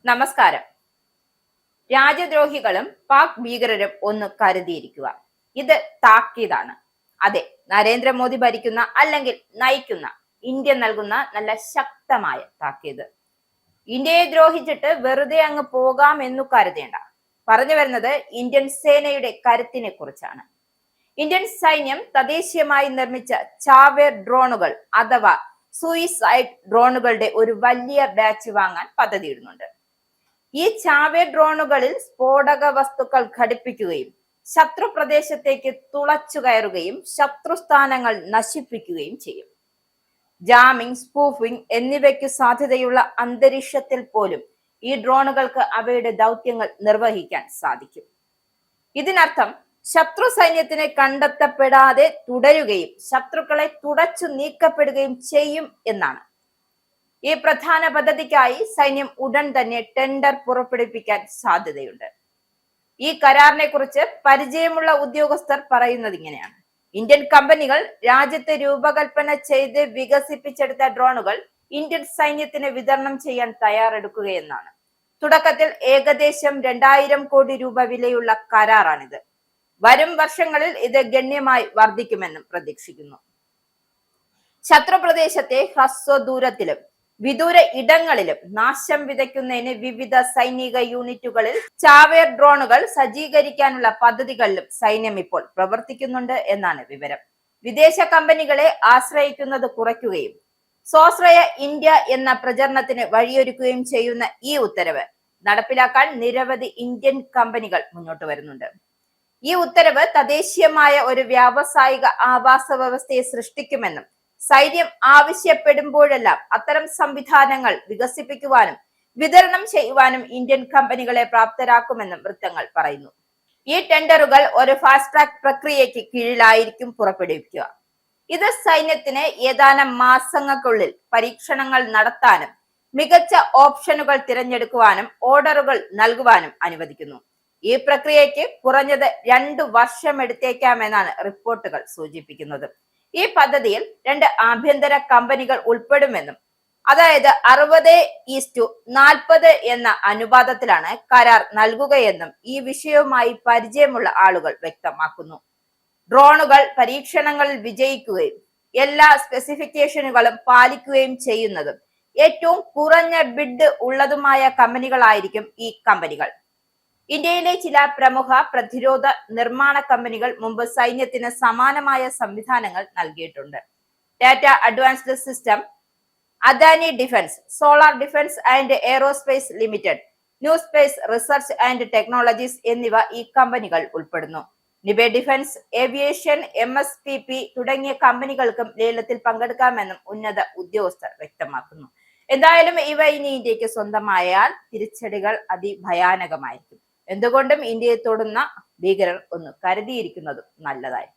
നമസ്കാരം. രാജ്യദ്രോഹികളും പാക് ഭീകരരും ഒന്ന് കരുതിയിരിക്കുക. ഇത് താക്കീതാണ്. അതെ, നരേന്ദ്രമോദി ഭരിക്കുന്ന അല്ലെങ്കിൽ നയിക്കുന്ന ഇന്ത്യ നൽകുന്ന നല്ല ശക്തമായ താക്കീത്. ഇന്ത്യയെ ദ്രോഹിച്ചിട്ട് വെറുതെ അങ്ങ് പോകാം എന്നു കരുതേണ്ട. പറഞ്ഞു വരുന്നത് ഇന്ത്യൻ സേനയുടെ കരുത്തിനെ കുറിച്ചാണ്. ഇന്ത്യൻ സൈന്യം തദ്ദേശീയമായി നിർമ്മിച്ച ചാവേർ ഡ്രോണുകൾ അഥവാ സൂയിസൈഡ് ഡ്രോണുകളുടെ ഒരു വലിയ ബാച്ച് വാങ്ങാൻ പദ്ധതിയിടുന്നുണ്ട്. ഈ ചാവേർ ഡ്രോണുകളിൽ സ്ഫോടക വസ്തുക്കൾ ഘടിപ്പിക്കുകയും ശത്രു പ്രദേശത്തേക്ക് തുളച്ചു കയറുകയും ശത്രുസ്ഥാനങ്ങൾ നശിപ്പിക്കുകയും ചെയ്യും. ജാമിംഗ്, സ്പൂഫിംഗ് എന്നിവയ്ക്ക് സാധ്യതയുള്ള അന്തരീക്ഷത്തിൽ പോലും ഈ ഡ്രോണുകൾക്ക് അവയുടെ ദൗത്യങ്ങൾ നിർവഹിക്കാൻ സാധിക്കും. ഇതിനർത്ഥം ശത്രു സൈന്യത്തിനെ കണ്ടെത്തപ്പെടാതെ തുടരുകയും ശത്രുക്കളെ തുടച്ചു നീക്കപ്പെടുകയും ചെയ്യും എന്നാണ്. ഈ പ്രധാന പദ്ധതിക്കായി സൈന്യം ഉടൻ തന്നെ ടെൻഡർ പുറപ്പെടുവിപ്പിക്കാൻ സാധ്യതയുണ്ട്. ഈ കരാറിനെ കുറിച്ച് പരിചയമുള്ള ഉദ്യോഗസ്ഥർ പറയുന്നത് ഇങ്ങനെയാണ്: ഇന്ത്യൻ കമ്പനികൾ രാജ്യത്ത് രൂപകൽപ്പന ചെയ്ത് വികസിപ്പിച്ചെടുത്ത ഡ്രോണുകൾ ഇന്ത്യൻ സൈന്യത്തിന് വിതരണം ചെയ്യാൻ തയ്യാറെടുക്കുകയെന്നാണ്. തുടക്കത്തിൽ ഏകദേശം 2000 കോടി രൂപ വിലയുള്ള കരാറാണിത്. വരും വർഷങ്ങളിൽ ഇത് ഗണ്യമായി വർദ്ധിക്കുമെന്നും പ്രതീക്ഷിക്കുന്നു. ശത്രുപ്രദേശത്തെ ഹ്രസ്വദൂരത്തിലും വിദൂര ഇടങ്ങളിലും നാശം വിതയ്ക്കുന്നതിന് വിവിധ സൈനിക യൂണിറ്റുകളിൽ ചാവേർ ഡ്രോണുകൾ സജ്ജീകരിക്കാനുള്ള പദ്ധതികളിലും സൈന്യം ഇപ്പോൾ പ്രവർത്തിക്കുന്നുണ്ട് എന്നാണ് വിവരം. വിദേശ കമ്പനികളെ ആശ്രയിക്കുന്നത് കുറയ്ക്കുകയും സ്വാശ്രയ ഇന്ത്യ എന്ന പ്രചരണത്തിന് വഴിയൊരുക്കുകയും ചെയ്യുന്ന ഈ ഉത്തരവ് നടപ്പിലാക്കാൻ നിരവധി ഇന്ത്യൻ കമ്പനികൾ മുന്നോട്ട് വരുന്നുണ്ട്. ഈ ഉത്തരവ് തദ്ദേശീയമായ ഒരു വ്യാവസായിക ആവാസ വ്യവസ്ഥയെ സൃഷ്ടിക്കുമെന്നും സൈന്യം ആവശ്യപ്പെടുമ്പോഴെല്ലാം അത്തരം സംവിധാനങ്ങൾ വികസിപ്പിക്കുവാനും വിതരണം ചെയ്യുവാനും ഇന്ത്യൻ കമ്പനികളെ പ്രാപ്തരാക്കുമെന്നും വൃത്തങ്ങൾ പറയുന്നു. ഈ ടെൻഡറുകൾ ഒരു ഫാസ്റ്റ് ട്രാക്ക് പ്രക്രിയയ്ക്ക് കീഴിലായിരിക്കും പുറപ്പെടുവിക്കുക. ഇത് സൈന്യത്തിന് ഏതാനും മാസങ്ങൾക്കുള്ളിൽ പരീക്ഷണങ്ങൾ നടത്താനും മികച്ച ഓപ്ഷനുകൾ തിരഞ്ഞെടുക്കുവാനും ഓർഡറുകൾ നൽകുവാനും അനുവദിക്കുന്നു. ഈ പ്രക്രിയയ്ക്ക് കുറഞ്ഞത് 2 വർഷം എടുത്തേക്കാമെന്നാണ് റിപ്പോർട്ടുകൾ സൂചിപ്പിക്കുന്നത്. ഈ പദ്ധതിയിൽ 2 ആഭ്യന്തര കമ്പനികൾ ഉൾപ്പെടുമെന്നും, അതായത് 60:40 എന്ന അനുപാതത്തിലാണ് കരാർ നൽകുകയെന്നും ഈ വിഷയവുമായി പരിചയമുള്ള ആളുകൾ വ്യക്തമാക്കുന്നു. ഡ്രോണുകൾ പരീക്ഷണങ്ങളിൽ വിജയിക്കുകയും എല്ലാ സ്പെസിഫിക്കേഷനുകളും പാലിക്കുകയും ചെയ്യുന്നതും ഏറ്റവും കുറഞ്ഞ ബിഡ് ഉള്ളതുമായ കമ്പനികളായിരിക്കും ഈ കമ്പനികൾ. ഇന്ത്യയിലെ ചില പ്രമുഖ പ്രതിരോധ നിർമ്മാണ കമ്പനികൾ മുമ്പ് സൈന്യത്തിന് സമാനമായ സംവിധാനങ്ങൾ നൽകിയിട്ടുണ്ട്. Tata advanced system, Adani defence, solar defence and aerospace limited, new space research and technologies എന്നിവ ഈ കമ്പനികൾ ഉൾപ്പെടുന്നു. നിബെ ഡിഫൻസ്, ഏവിയേഷൻ, MSPP തുടങ്ങിയ കമ്പനികൾക്കും ലേലത്തിൽ പങ്കെടുക്കാമെന്നും ഉന്നത ഉദ്യോഗസ്ഥർ വ്യക്തമാക്കുന്നു. എന്തായാലും ഇവ ഇനി ഇന്ത്യക്ക് സ്വന്തമായാൽ തിരിച്ചടികൾ അതിഭയാനകമായിരിക്കും. എന്തുകൊണ്ടും ഇന്ത്യയെ തൊടുന്ന ഭീകരർ ഒന്ന് കരുതിയിരിക്കുന്നതും നല്ലതായി.